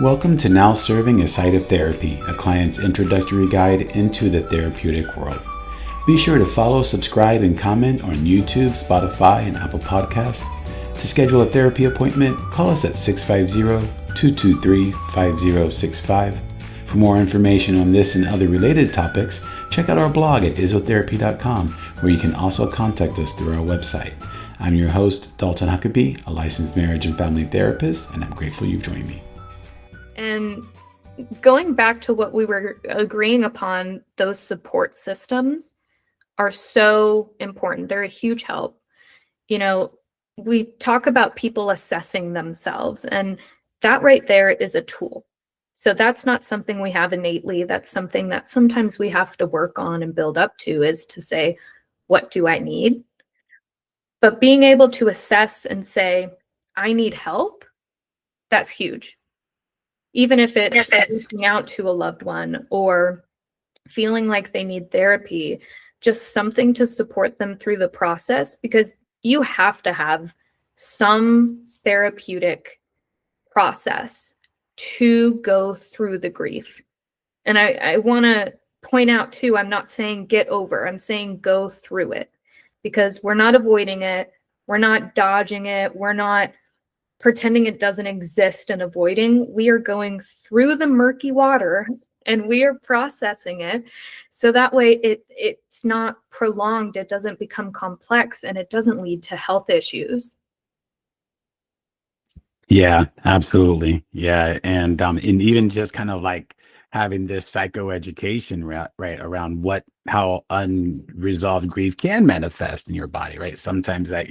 Welcome to Now Serving a Site of Therapy, a client's introductory guide into the therapeutic world. Be sure to follow, subscribe, and comment on YouTube, Spotify, and Apple Podcasts. To schedule a therapy appointment, call us at 650-223-5065. For more information on this and other related topics, check out our blog at izzotherapy.com, where you can also contact us through our website. I'm your host, Dalton Huckaby, a licensed marriage and family therapist, and I'm grateful you've joined me. And going back to what we were agreeing upon, those support systems are so important. They're a huge help. You know, we talk about people assessing themselves, and that right there is a tool. So that's not something we have innately. That's something that sometimes we have to work on and build up to, is to say, what do I need? But being able to assess and say, I need help, that's huge. Even if it's reaching out to a loved one or feeling like they need therapy, just something to support them through the process, because you have to have some therapeutic process to go through the grief. And I want to point out too, I'm not saying get over, I'm saying go through it, because we're not avoiding it. We're not dodging it. We're not pretending it doesn't exist and avoiding. We are going through the murky water and we are processing it. So that way it's not prolonged, it doesn't become complex, and it doesn't lead to health issues. Yeah, absolutely. Yeah. And even just kind of like having this psychoeducation right around how unresolved grief can manifest in your body, right? Sometimes that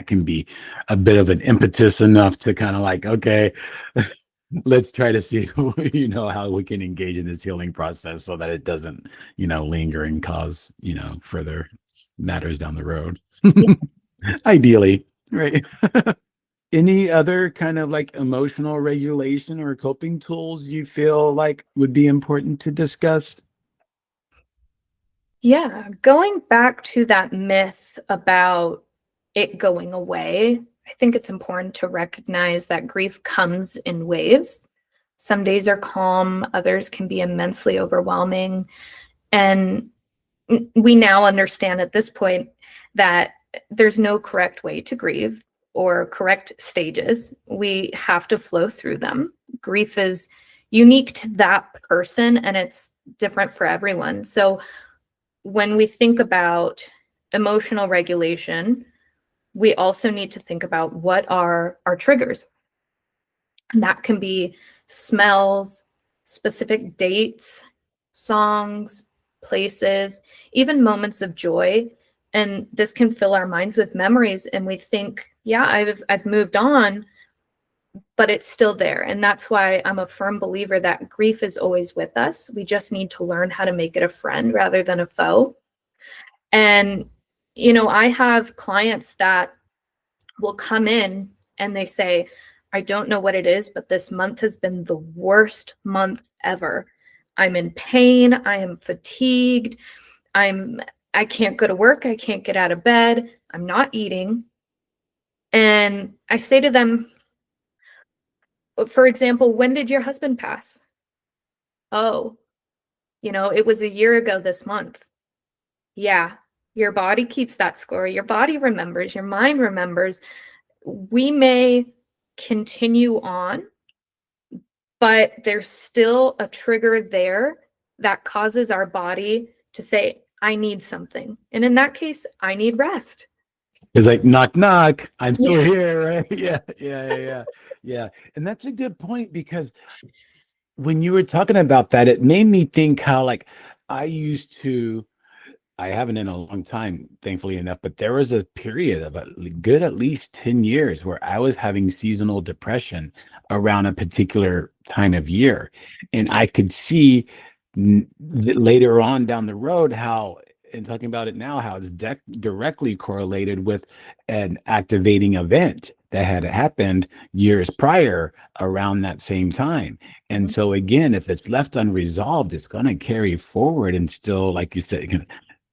can be a bit of an impetus enough to kind of like, okay, let's try to see how we can engage in this healing process so that it doesn't linger and cause further matters down the road. Ideally, right? Any other kind of like emotional regulation or coping tools you feel like would be important to discuss? Yeah, going back to that myth about it going away, I think it's important to recognize that grief comes in waves. Some days are calm, others can be immensely overwhelming. And we now understand at this point that there's no correct way to grieve or correct stages. We have to flow through them. Grief is unique to that person and it's different for everyone. So when we think about emotional regulation, we also need to think about what are our triggers. And that can be smells, specific dates, songs, places, even moments of joy. And this can fill our minds with memories, and we think, yeah, I've moved on, but it's still there. And that's why I'm a firm believer that grief is always with us. We just need to learn how to make it a friend rather than a foe. And I have clients that will come in and they say, I don't know what it is, but this month has been the worst month ever. I'm in pain. I am fatigued. I can't go to work. I can't get out of bed. I'm not eating. And I say to them, for example, when did your husband pass? Oh, it was a year ago this month. Yeah, your body keeps that score. Your body remembers, your mind remembers. We may continue on, but there's still a trigger there that causes our body to say, I need something. And in that case, I need rest. It's like, knock, knock, I'm still here, right? Yeah. And that's a good point, because when you were talking about that, it made me think how like I haven't in a long time, thankfully enough, but there was a period of a good at least 10 years where I was having seasonal depression around a particular time of year. And I could see later on down the road how, and talking about it now, how it's directly correlated with an activating event that had happened years prior around that same time. And so again, if it's left unresolved, it's going to carry forward and still, like you said,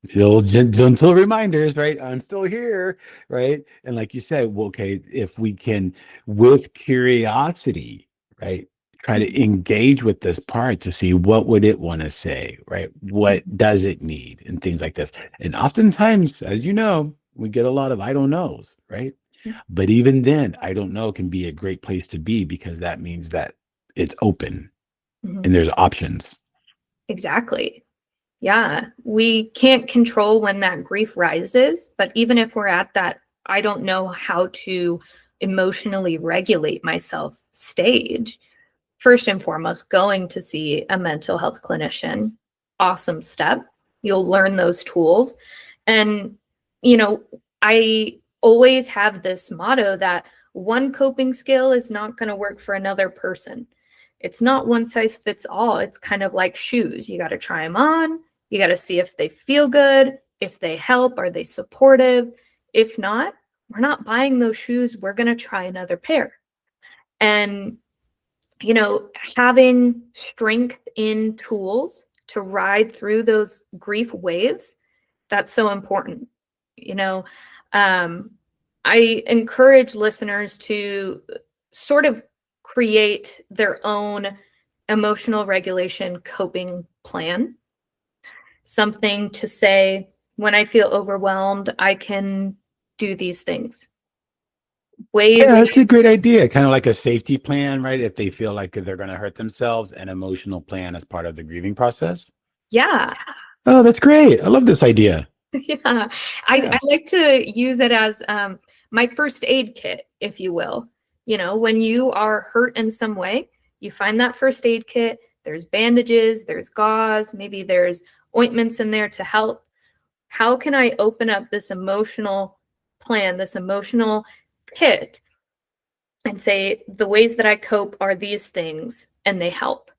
gentle reminders, right? I'm still here, right? And like you said, well, okay, if we can, with curiosity, right, try to engage with this part to see what would it want to say, right? What does it need and things like this. And oftentimes, as you know, we get a lot of I don't knows, right? But even then, I don't know can be a great place to be because that means that it's open Mhm. and there's options. Exactly. Yeah. We can't control when that grief rises, but even if we're at that, I don't know how to emotionally regulate myself stage, first and foremost, going to see a mental health clinician, awesome step. You'll learn those tools. And, you know, I always have this motto that one coping skill is not going to work for another person. It's not one size fits all. It's kind of like shoes. You got to try them on. You got to see if they feel good, if they help, are they supportive? If not, we're not buying those shoes. We're going to try another pair. And having strength in tools to ride through those grief waves, that's so important. You know, I encourage listeners to sort of create their own emotional regulation coping plan, something to say, when I feel overwhelmed, I can do these things. Ways. Yeah, that's a great idea. Kind of like a safety plan, right? If they feel like they're going to hurt themselves, an emotional plan as part of the grieving process. Yeah. Oh, that's great. I love this idea. Yeah. Yeah. I like to use it as my first aid kit, if you will. When you are hurt in some way, you find that first aid kit. There's bandages, there's gauze, maybe there's ointments in there to help. How can I open up this emotional plan, this emotional kit, and say the ways that I cope are these things and they help?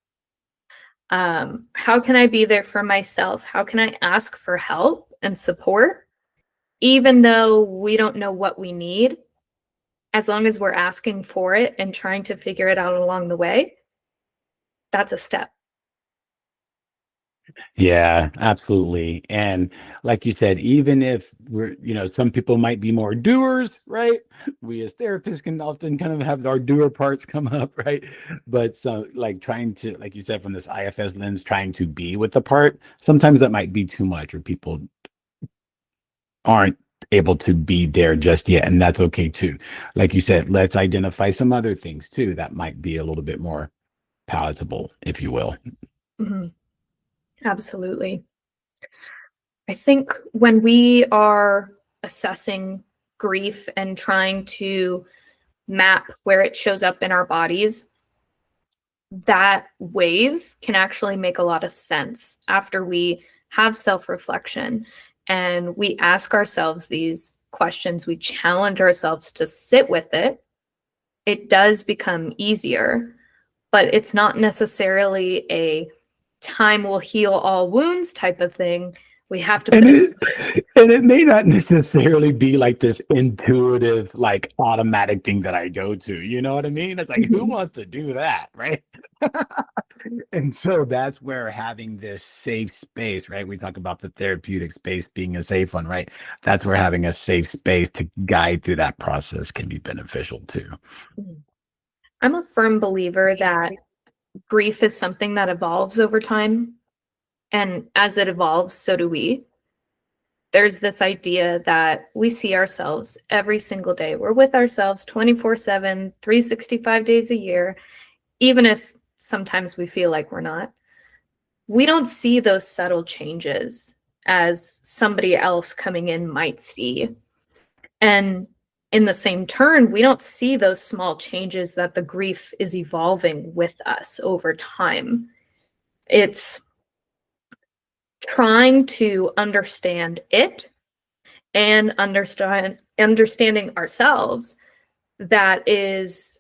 How can I be there for myself? How can I ask for help and support, even though we don't know what we need? As long as we're asking for it and trying to figure it out along the way, that's a step. Yeah, absolutely. And like you said, even if some people might be more doers, right? We as therapists can often kind of have our doer parts come up, right? But so like trying to, like you said, from this IFS lens, trying to be with the part, sometimes that might be too much or people aren't able to be there just yet. And that's okay too. Like you said, let's identify some other things too that might be a little bit more palatable, if you will. Mhm. Absolutely. I think when we are assessing grief and trying to map where it shows up in our bodies, that wave can actually make a lot of sense after we have self-reflection and we ask ourselves these questions, we challenge ourselves to sit with it. It does become easier, but it's not necessarily a time will heal all wounds type of thing. We have to put And it may not necessarily be like this intuitive, like automatic thing that I go to. You know what I mean? It's like, who wants to do that, right? And so that's where having this safe space, right? We talk about the therapeutic space being a safe one, right? That's where having a safe space to guide through that process can be beneficial too. I'm a firm believer that grief is something that evolves over time. And as it evolves, so do we. There's this idea that we see ourselves every single day. We're with ourselves 24/7, 365 days a year, even if sometimes we feel like we're not. We don't see those subtle changes as somebody else coming in might see. And in the same turn, we don't see those small changes that the grief is evolving with us over time. It's trying to understand it and understanding ourselves that is,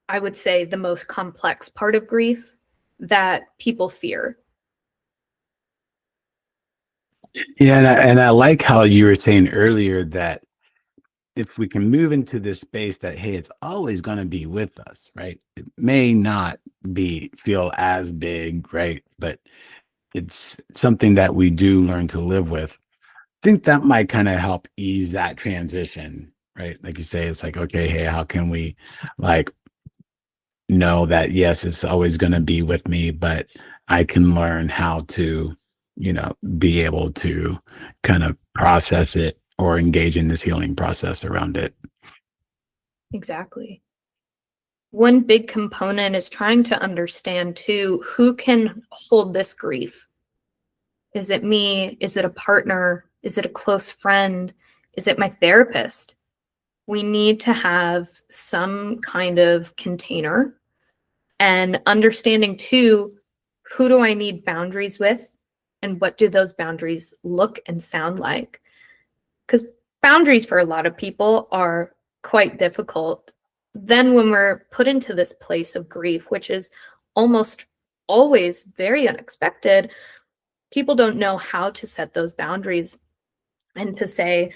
I would say, the most complex part of grief that people fear. Yeah, and I like how you were saying earlier that if we can move into this space that hey, it's always going to be with us, right? It may not be feel as big, right? But it's something that we do learn to live with. I think that might kind of help ease that transition, right? Like you say, it's like, okay, hey, how can we like know that yes, it's always going to be with me, but I can learn how to, be able to kind of process it or engage in this healing process around it. Exactly. One big component is trying to understand too, who can hold this grief? Is it me? Is it a partner? Is it a close friend? Is it my therapist? We need to have some kind of container, and understanding too, who do I need boundaries with and what do those boundaries look and sound like? Because boundaries for a lot of people are quite difficult. Then when we're put into this place of grief, which is almost always very unexpected, people don't know how to set those boundaries and to say,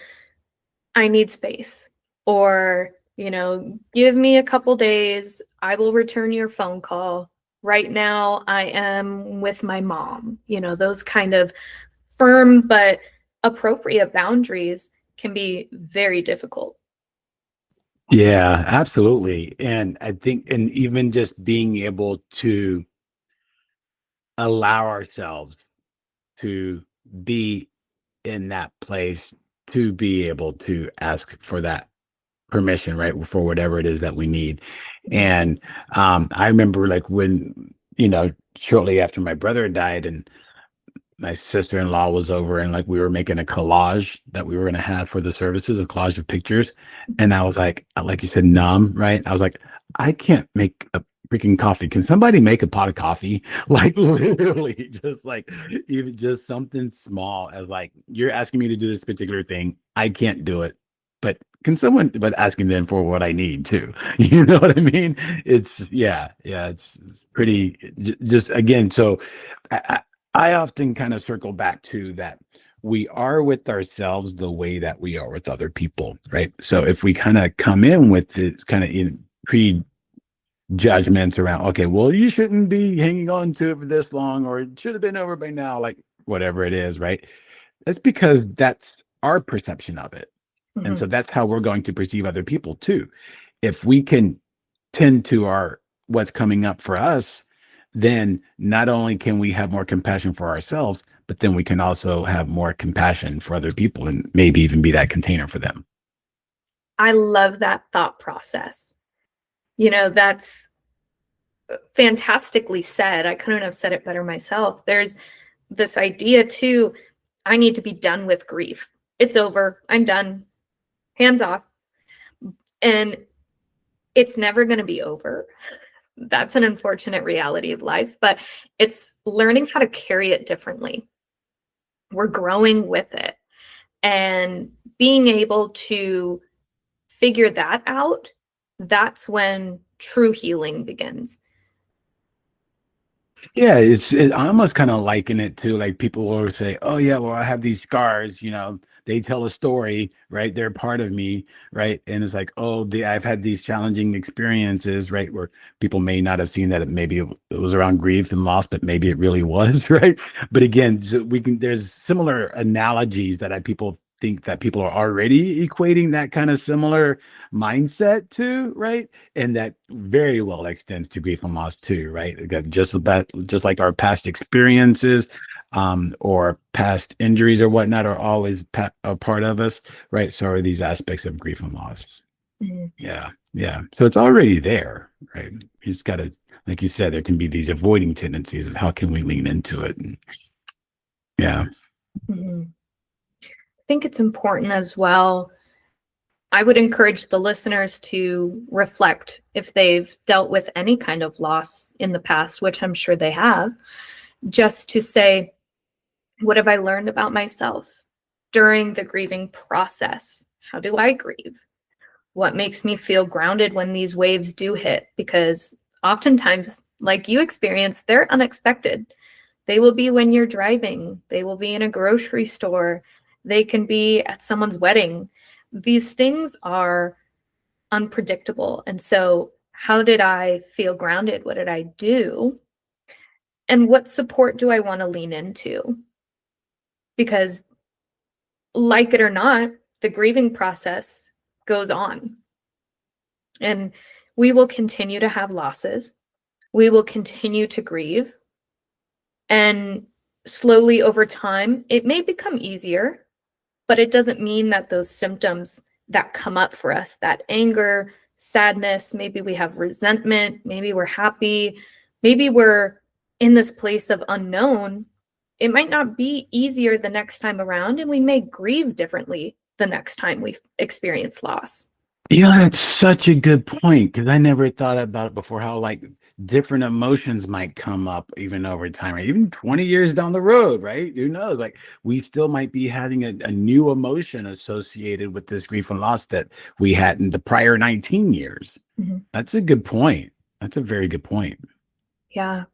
I need space, or, give me a couple days, I will return your phone call. Right now, I am with my mom. Those kind of firm but appropriate boundaries can be very difficult. Yeah, absolutely. And I think, and even just being able to allow ourselves to be in that place, to be able to ask for that permission, right? For whatever it is that we need. And I remember like when, shortly after my brother died and my sister-in-law was over and like we were making a collage that we were going to have for the services, a collage of pictures. And I was like you said, numb, right? I was like, I can't make a freaking coffee. Can somebody make a pot of coffee? Like literally just like even just something small as like, you're asking me to do this particular thing. I can't do it. But can someone, but asking them for what I need too. You know what I mean? It's it's pretty just again. So I often kind of circle back to that we are with ourselves the way that we are with other people, right? So if we kind of come in with this kind of prejudgments around, okay, well, you shouldn't be hanging on to it for this long, or it should have been over by now, like whatever it is, right? That's because that's our perception of it. And Mhm. so that's how we're going to perceive other people too. If we can tend to our what's coming up for us, then not only can we have more compassion for ourselves, but then we can also have more compassion for other people and maybe even be that container for them. I love that thought process. That's fantastically said. I couldn't have said it better myself. There's this idea too, I need to be done with grief. It's over. I'm done. Hands off. And it's never going to be over. That's an unfortunate reality of life, but it's learning how to carry it differently. We're growing with it and being able to figure that out. That's when true healing begins. Yeah, I almost kind of liken it to like people will say, "Oh yeah, well I have these scars, they tell a story, right? They're part of me, right?" And it's like, "Oh, I've had these challenging experiences, right, where people may not have seen that it was around grief and loss, but maybe it really was, right?" But again, so there's similar analogies that people think that people are already equating that kind of similar mindset to, right? And that very well extends to grief and loss too, right? Again, just like our past experiences, or past injuries or whatnot are always a part of us, right? So are these aspects of grief and loss. Mhm. Yeah, yeah. So it's already there, right? You just got to, like you said, there can be these avoiding tendencies. How can we lean into it? And, yeah. Mhm. I think it's important as well. I would encourage the listeners to reflect if they've dealt with any kind of loss in the past, which I'm sure they have, just to say, what have I learned about myself during the grieving process? How do I grieve? What makes me feel grounded when these waves do hit? Because oftentimes, like you experience, they're unexpected. They will be when you're driving, they will be in a grocery store, they can be at someone's wedding. These things are unpredictable. And so, how did I feel grounded? What did I do? And what support do I want to lean into? Because, like it or not, the grieving process goes on. And we will continue to have losses. We will continue to grieve. And slowly over time, it may become easier, but it doesn't mean that those symptoms that come up for us, that anger, sadness, maybe we have resentment, maybe we're happy, maybe we're in this place of unknown, it might not be easier the next time around, and we may grieve differently the next time we experience loss. That's such a good point, because I never thought about it before, how like different emotions might come up even over time, or even 20 years down the road, right? Who knows? Like we still might be having a new emotion associated with this grief and loss that we had in the prior 19 years. Mhm. That's a good point. That's a very good point. Yeah,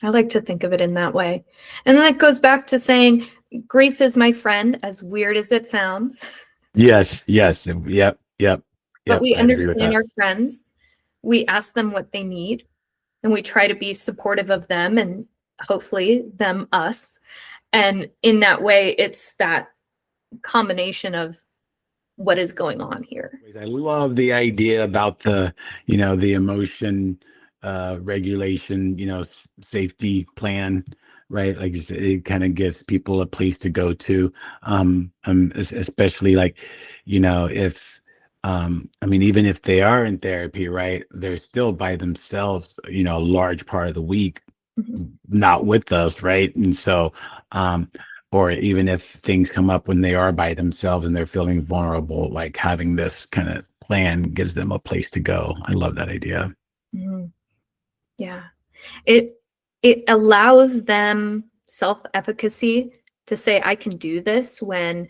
I like to think of it in that way. And that goes back to saying grief is my friend, as weird as it sounds. Yes, yes. Yep. But we I'd agree with understand that. our friends. We ask them what they need, and we try to be supportive of them and hopefully them us. And in that way, it's that combination of what is going on here. I love the idea about the emotion regulation, safety plan, right? Like it kind of gives people a place to go to. Especially like, if I mean, even if they are in therapy, right, they're still by themselves, a large part of the week, Mhm. not with us, right? And so or even if things come up when they are by themselves and they're feeling vulnerable, like having this kind of plan gives them a place to go. I love that idea. Mhm. Yeah. It allows them self-efficacy to say, I can do this when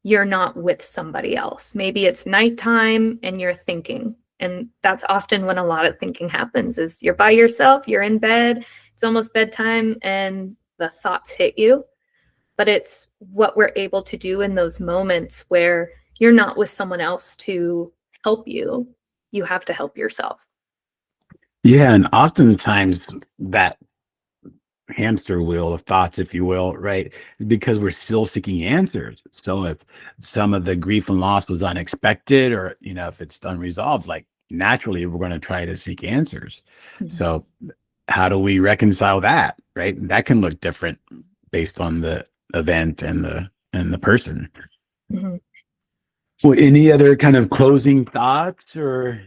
you're not with somebody else. Maybe it's nighttime and you're thinking. And that's often when a lot of thinking happens is you're by yourself, you're in bed, it's almost bedtime, and the thoughts hit you. But it's what we're able to do in those moments where you're not with someone else to help you. You have to help yourself. Yeah, and oftentimes that hamster wheel of thoughts, if you will, right, is because we're still seeking answers. So if some of the grief and loss was unexpected, or if it's unresolved, like naturally we're going to try to seek answers. Mhm. So how do we reconcile that, right? That can look different based on the event and the person. Mhm. Well, any other kind of closing thoughts or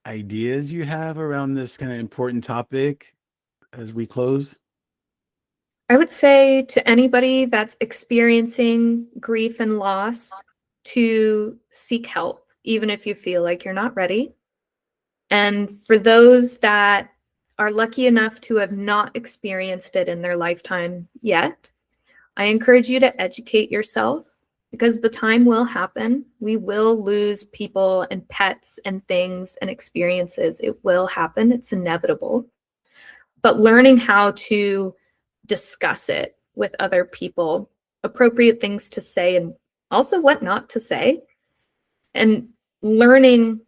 ideas you have around this kind of important topic as we close? I would say to anybody that's experiencing grief and loss to seek help, even if you feel like you're not ready. And for those that are lucky enough to have not experienced it in their lifetime yet, I encourage you to educate yourself because the time will happen. We will lose people and pets and things and experiences. It will happen. It's inevitable. But learning how to discuss it with other people, appropriate things to say, and also what not to say, and learning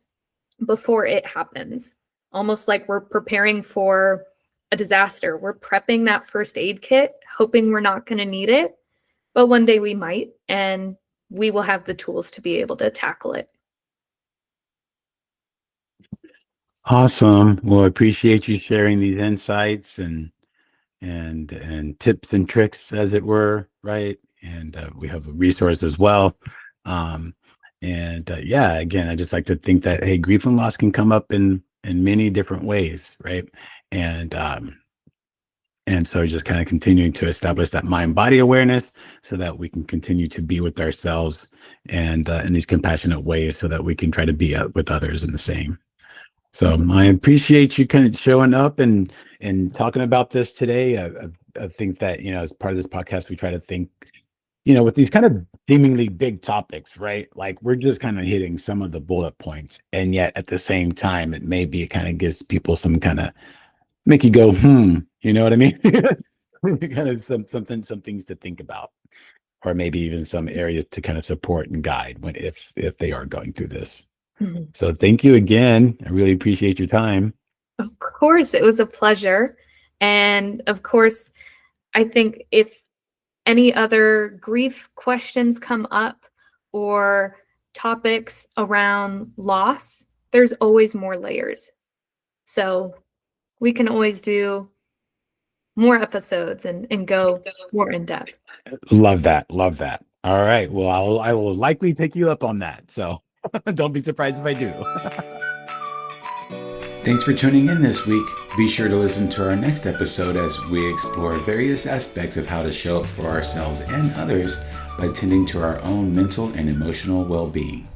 before it happens, almost like we're preparing for a disaster. We're prepping that first aid kit, hoping we're not going to need it, but one day we might, and we will have the tools to be able to tackle it. Awesome. Well, I appreciate you sharing these insights and tips and tricks, as it were, right? And we have a resource as well. Um, and yeah, again, I just like to think that, hey, grief and loss can come up in many different ways, right? And and so just kind of continuing to establish that mind body awareness so that we can continue to be with ourselves and in these compassionate ways, so that we can try to be with others in the same. So Mhm. I appreciate you kind of showing up and talking about this today. I think that, as part of this podcast, we try to think, with these kind of seemingly big topics, right? Like we're just kind of hitting some of the bullet points, and yet at the same time, it kind of gives people some kind of make you go, you know what I mean? Kind of some things to think about, or maybe even some areas to kind of support and guide when if they are going through this. Mhm. So thank you again. I really appreciate your time. Of course, it was a pleasure. And of course, I think if any other grief questions come up or topics around loss, there's always more layers. So we can always do more episodes and go more in depth. Love that. Love that. All right. Well, I will likely take you up on that. So don't be surprised if I do. Thanks for tuning in this week. Be sure to listen to our next episode as we explore various aspects of how to show up for ourselves and others by tending to our own mental and emotional well-being.